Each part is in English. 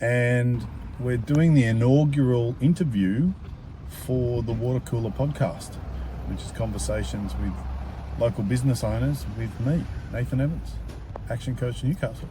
and we're doing the inaugural interview for the Water Cooler podcast, which is conversations with local business owners with me, Nathan Evans, ActionCOACH Newcastle,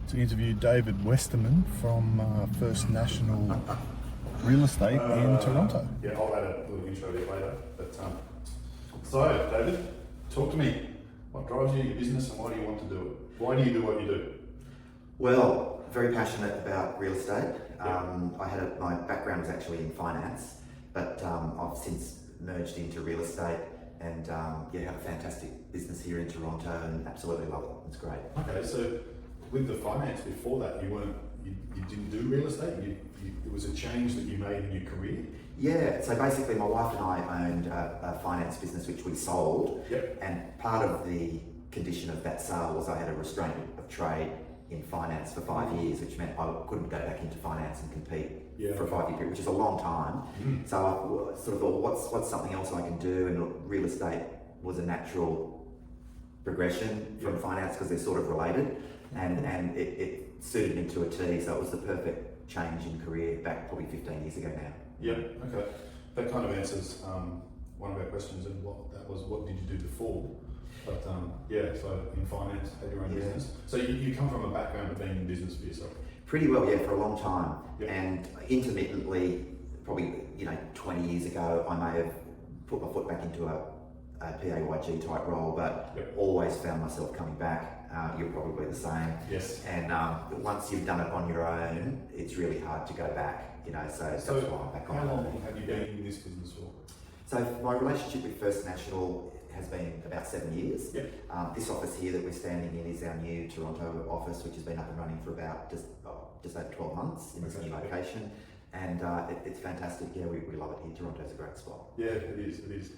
to interview David Westerman from First National Real Estate in Toronto. Yeah, I'll add a little intro to it later. But so, David, talk to me. What drives you in your business and why do you want to do it? Why do you do what you do? Well, very passionate about real estate. My background was actually in finance, but I've since merged into real estate and have a fantastic business here in Toronto and absolutely love it. It's great. Okay, so with the finance before that, you didn't do real estate. It was a change that you made in your career. Yeah, so basically my wife and I owned a finance business which we sold. Yep. And part of the condition of that sale was I had a restraint of trade in finance for 5 years, which meant I couldn't go back into finance and compete for a 5 year period, which is a long time. So I sort of thought, what's something else I can do? And real estate was a natural progression from finance because they're sort of related, and it suited me to a T. So it was the perfect change in career back probably 15 years ago now. Yeah. Okay. That kind of answers one of our questions, and what did you do before? But so in finance, had your own business. So you come from a background of being in business for yourself? Pretty well, yeah, for a long time. Yep. And intermittently, probably 20 years ago, I may have put my foot back into a PAYG type role, but always found myself coming back. You're probably the same. Yes. And once you've done it on your own, it's really hard to go back. So that's why I'm back on. How long have you been in this business for? So my relationship with First National has been about 7 years. Yep. This office here that we're standing in is our new Toronto office, which has been up and running for about just over 12 months in this new location. And it's fantastic. Yeah, we love it here. Toronto's a great spot. Yeah, it is.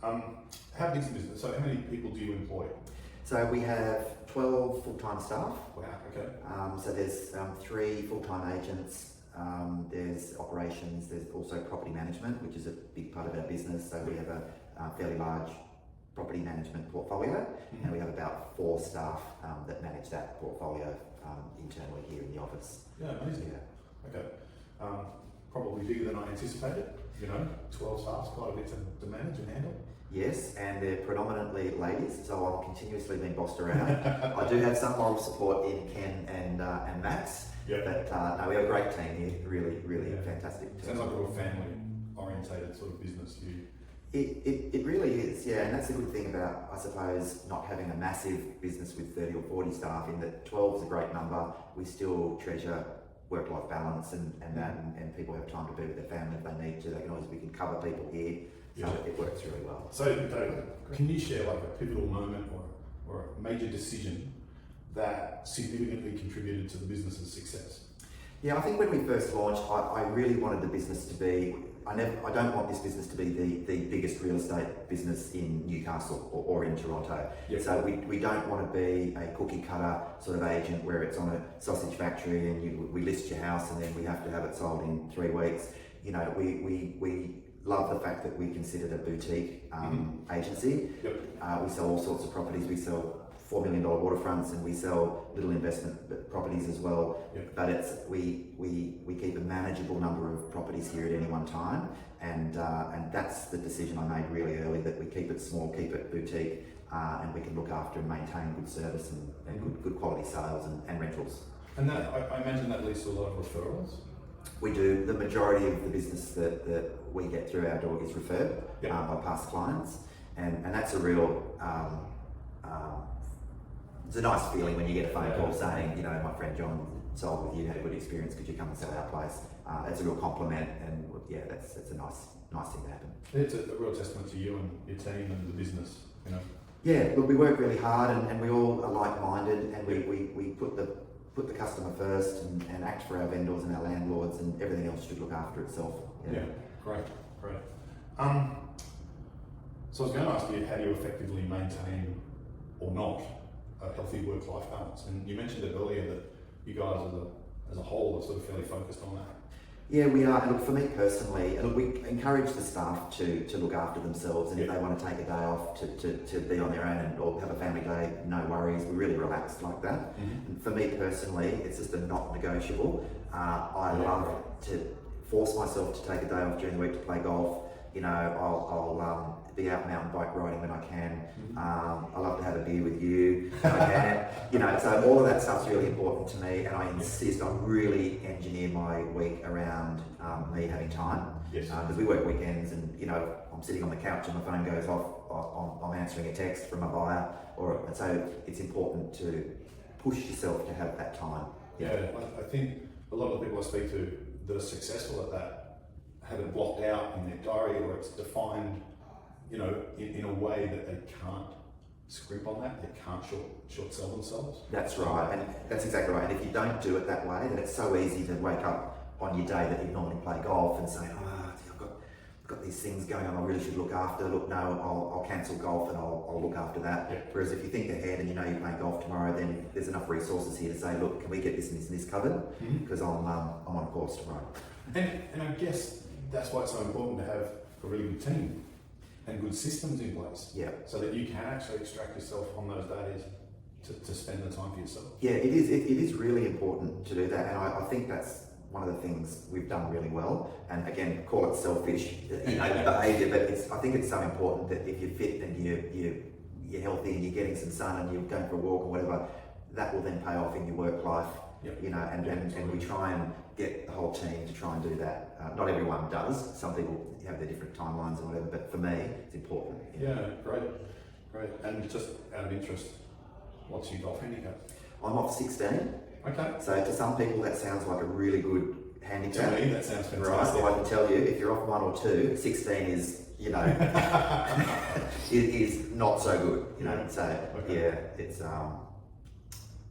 How big is the business? So how many people do you employ? So we have 12 full-time staff. Wow, okay. So there's 3 full-time agents. There's operations. There's also property management, which is a big part of our business. So we have a fairly large property management portfolio, and we have about 4 staff that manage that portfolio internally here in the office. Yeah, amazing. Yeah. Okay. Probably bigger than I anticipated. 12 staff's quite a bit to manage and handle. Yes, and they're predominantly ladies, so I'm continuously being bossed around. I do have some moral support in Ken and Max, but no, we have a great team here. Really fantastic. Sounds like a real family-orientated sort of business. It really is, yeah, and that's the good thing about, I suppose, not having a massive business with 30 or 40 staff, in that 12 is a great number. We still treasure work-life balance and people have time to be with their family if they need to. We can cover people here, so it works really well. So, David, can you share like a pivotal moment or a major decision that significantly contributed to the business's success? Yeah, I think when we first launched, I really wanted the business to be, I don't want this business to be the biggest real estate business in Newcastle or in Toronto. Yep. So we don't want to be a cookie cutter sort of agent where it's on a sausage factory and we list your house and then we have to have it sold in 3 weeks. We love the fact that we're considered a boutique agency. Yep. We sell all sorts of properties. We sell $4 million waterfronts, and we sell little investment properties as well. Yep. But we keep a manageable number of properties here at any one time, and that's the decision I made really early, that we keep it small, keep it boutique, and we can look after and maintain good service and good quality sales and rentals. And that I imagine that leads to a lot of referrals. We do. The majority of the business that we get through our door is referred by past clients, and that's a real. It's a nice feeling when you get a phone call saying, my friend John sold with you, had a good experience, could you come and sell our place? It's a real compliment, and that's a nice thing to happen. It's a real testament to you and your team and the business, Yeah, look, we work really hard, and we all are like-minded, and we put the customer first and act for our vendors and our landlords, and everything else should look after itself. Yeah, great. So I was going to ask you, how do you effectively maintain or not a healthy work-life balance? And you mentioned it earlier that you guys as a whole are sort of fairly focused on that. Yeah, we are. And look, for me personally, look, we encourage the staff to look after themselves, and if they want to take a day off to be on their own or have a family day, no worries. We're really relaxed like that. And for me personally, it's just a not negotiable. I love to force myself to take a day off during the week to play golf. You know, I'll be out mountain bike riding when I can. I love to have a beer with you when I can. You know, so all of that stuff's really important to me, and I insist I really engineer my week around me having time. Yes. Because we work weekends, and you know, I'm sitting on the couch and my phone goes off. I'm answering a text from a buyer, and so it's important to push yourself to have that time. Yeah, I think a lot of the people I speak to that are successful at that have it blocked out in their diary, or it's defined, you know, in a way that they can't scrimp on that, they can't short sell themselves. That's right, and that's exactly right. And if you don't do it that way, then it's so easy to wake up on your day that you normally play golf and say, I've got these things going on, I really should look after. Look, no, I'll cancel golf and I'll look after that. Yeah. Whereas if you think ahead and you know you're playing golf tomorrow, then there's enough resources here to say, look, can we get this and this and this covered? Because I'm on course tomorrow. And I guess that's why it's so important to have a really good team and good systems in place. Yeah. So that you can actually extract yourself on those days to spend the time for yourself. Yeah, it is really important to do that, and I think that's one of the things we've done really well. And again, call it selfish, you know, behaviour, but I think it's so important that if you're fit and you're healthy and you're getting some sun and you're going for a walk or whatever, that will then pay off in your work life. Yep. You know, and we try and get the whole team to try and do that. Not everyone does. Some people have their different timelines or whatever, but for me, it's important. Yeah, great. And just out of interest, what's your golf handicap? I'm off 16. Okay. So to some people, that sounds like a really good handicap. To me, that sounds fantastic. Right. Well, I can tell you, if you're off 1 or 2, 16 is, you know, it is not so good. You know. So yeah, it's.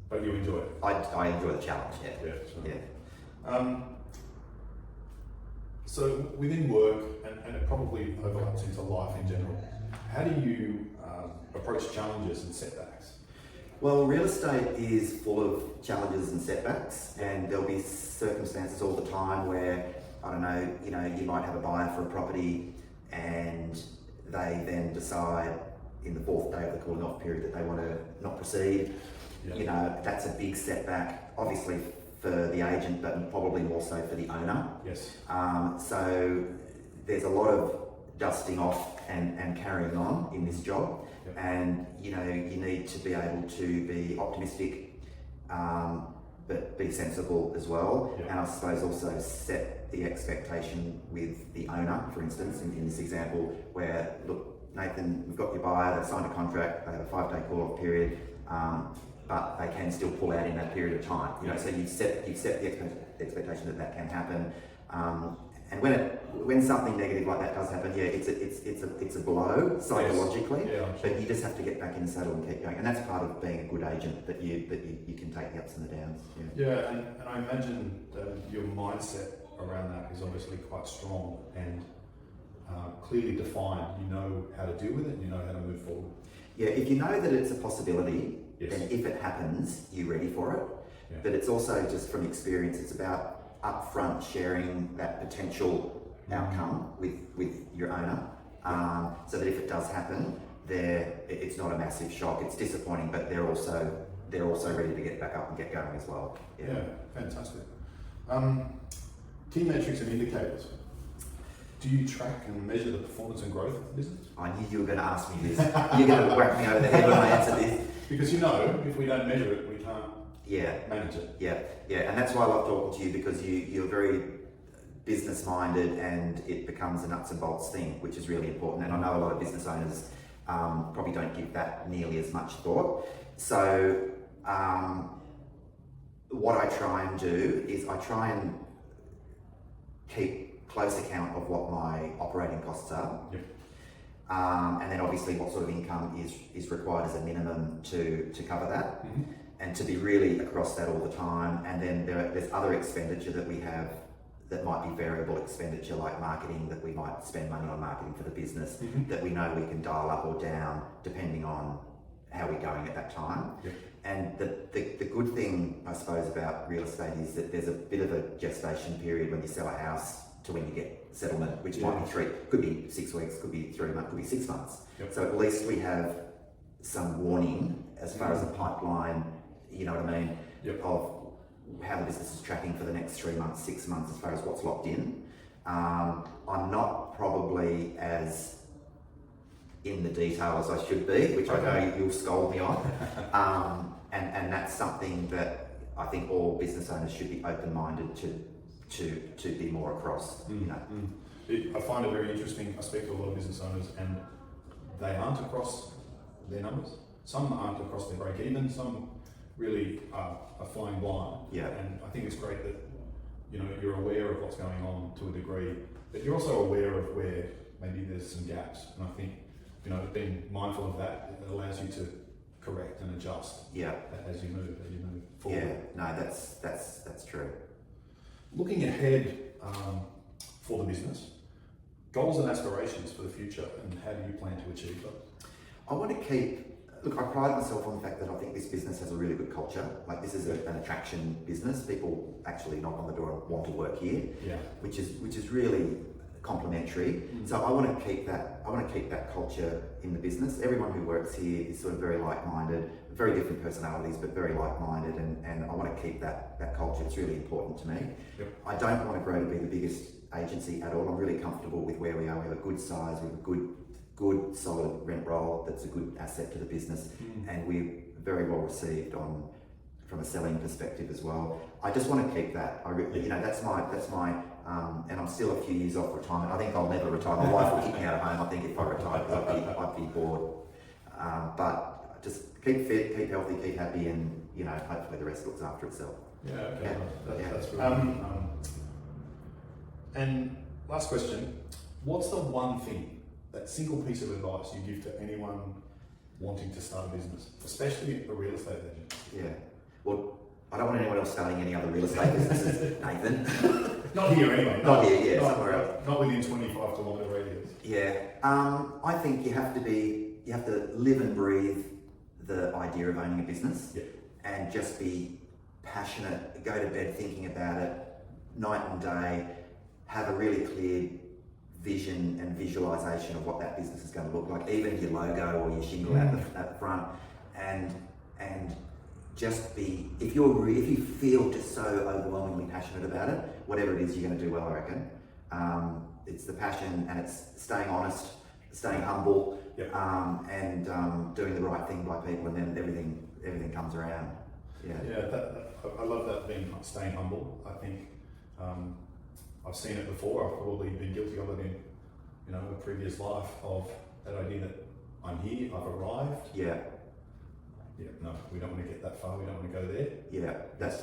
But you enjoy it. I enjoy the challenge. Yeah. Yeah. Sure. Yeah. So within work, and it probably overlaps into life in general, how do you approach challenges and setbacks? Well, real estate is full of challenges and setbacks, and there'll be circumstances all the time where, I don't know, you might have a buyer for a property and they then decide in the 4th day of the cooling off period that they want to not proceed. Yeah. You know, that's a big setback, obviously for the agent, but probably more so for the owner. Yes. So there's a lot of dusting off and carrying on in this job. Yep. And you need to be able to be optimistic, but be sensible as well. Yep. And I suppose also set the expectation with the owner, for instance, in this example, where, look, Nathan, we've got your buyer, they've signed a contract, they have a 5-day call-off period, but they can still pull out in that period of time. You know, so you've set the expectation that can happen. And when something negative like that does happen, yeah, it's a blow psychologically. Yes. Yeah, sure. But you just have to get back in the saddle and keep going, and that's part of being a good agent, that you can take the ups and the downs. Yeah, and I imagine your mindset around that is obviously quite strong and clearly defined. You know how to deal with it, and you know how to move forward. Yeah, if you know that it's a possibility, yes, then if it happens, you're ready for it. Yeah. But it's also, just from experience, it's about upfront sharing that potential outcome with your owner, so that if it does happen, it's not a massive shock. It's disappointing, but they're also ready to get back up and get going as well. Yeah, fantastic. Key metrics and indicators. Do you track and measure the performance and growth of the business? I knew you were going to ask me this. You're going to whack me over the head when I answer this. Because if we don't measure it, we can't manage it. Yeah, and that's why I love talking to you, because you're very business minded, and it becomes a nuts and bolts thing, which is really important. And I know a lot of business owners probably don't give that nearly as much thought. So what I try and do is I try and keep close account of what my operating costs are. Yep. And then obviously what sort of income is required as a minimum to cover that. Mm-hmm. And to be really across that all the time. And then there's other expenditure that we have that might be variable expenditure, like marketing, that we might spend money on marketing for the business, mm-hmm. that we know we can dial up or down depending on how we're going at that time. Yep. And the good thing, I suppose, about real estate is that there's a bit of a gestation period when you sell a house to when you get settlement, which might be could be 6 weeks, could be 3 months, could be 6 months. Yep. So at least we have some warning as far as a pipeline, you know what I mean, of how the business is tracking for the next 3 months, 6 months as far as what's locked in. I'm not probably as in the detail as I should be, which I know you'll scold me on. And that's something that I think all business owners should be open-minded to be more across. You know. I find it very interesting. I speak to a lot of business owners, and they aren't across their numbers. Some aren't across their break even. Some really are flying blind. Yeah. And I think it's great that you're aware of what's going on to a degree, but you're also aware of where maybe there's some gaps. And I think being mindful of that, it allows you to correct and adjust. Yeah. As you move forward. Yeah. No, that's true. Looking ahead for the business, goals and aspirations for the future, and how do you plan to achieve those? I want to look, I pride myself on the fact that I think this business has a really good culture. Like, this is an attraction business. People actually knock on the door and want to work here, which is really complimentary. So I want to keep that culture in the business. Everyone who works here is sort of very like-minded, very different personalities, but very like-minded, and I want to keep that culture. It's really important to me. I don't want to grow to be the biggest agency at all. I'm really comfortable with where we are. We have a good size, we have a good solid rent roll that's a good asset to the business, and we're very well received from a selling perspective as well. I just want to keep that. That's my and I'm still a few years off retirement. I think I'll never retire. My wife will kick me out of home, I think, if I retired, because I'd be bored. But just keep fit, keep healthy, keep happy, and hopefully the rest looks after itself. That's really and last question, what's the one thing, that single piece of advice you give to anyone wanting to start a business, especially a real estate agent? Yeah. Well, I don't want anyone else starting any other real estate businesses, Nathan. Not here anyway. Not here, somewhere else. Not within 25 kilometre radius. Yeah. I think you have to live and breathe the idea of owning a business, and just be passionate, go to bed thinking about it, night and day, have a really clear vision and visualization of what that business is going to look like, even your logo or your shingle at the front, and just be, if you feel just so overwhelmingly passionate about it, whatever it is, you're going to do well, I reckon. It's the passion, and it's staying honest, staying humble, and doing the right thing by people, and then everything comes around. I love that, staying humble. I think I've seen it before. I've probably been guilty of it in a previous life, of that idea that I'm here, I've arrived. No, we don't want to get that far. We don't want to go there.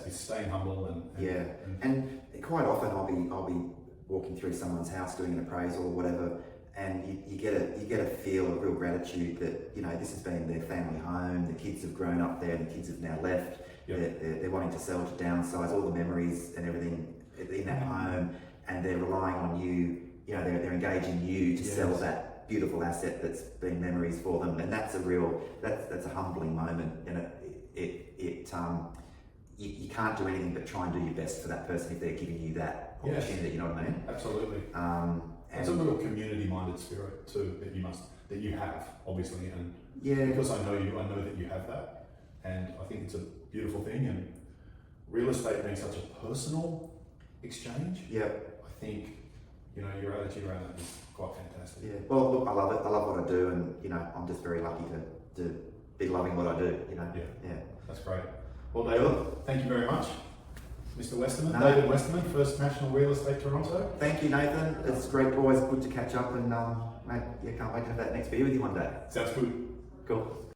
It's staying humble and quite often I'll be walking through someone's house doing an appraisal or whatever, and you get a feel of real gratitude that this has been their family home. The kids have grown up there, and the kids have now left. They're wanting to sell, to downsize, all the memories and everything in that home, and they're relying on you. They're engaging you to sell that beautiful asset that's been memories for them, and that's a humbling moment, and you can't do anything but try and do your best for that person if they're giving you that opportunity. You know what I mean? Absolutely. It's a real community-minded spirit too that you have, obviously, and because I know you, I know that you have that, and I think it's a beautiful thing. And real estate being such a personal exchange, I think your attitude around it is quite fantastic. Well, look, I love it. I love what I do, and I'm just very lucky to be loving what I do. That's great. Well, David, thank you very much, Mr. Westerman. David Westerman, First National Real Estate Toronto. Thank you, Nathan. It's great, always good to catch up, and mate, can't wait to have that next beer with you one day. Sounds good. Cool.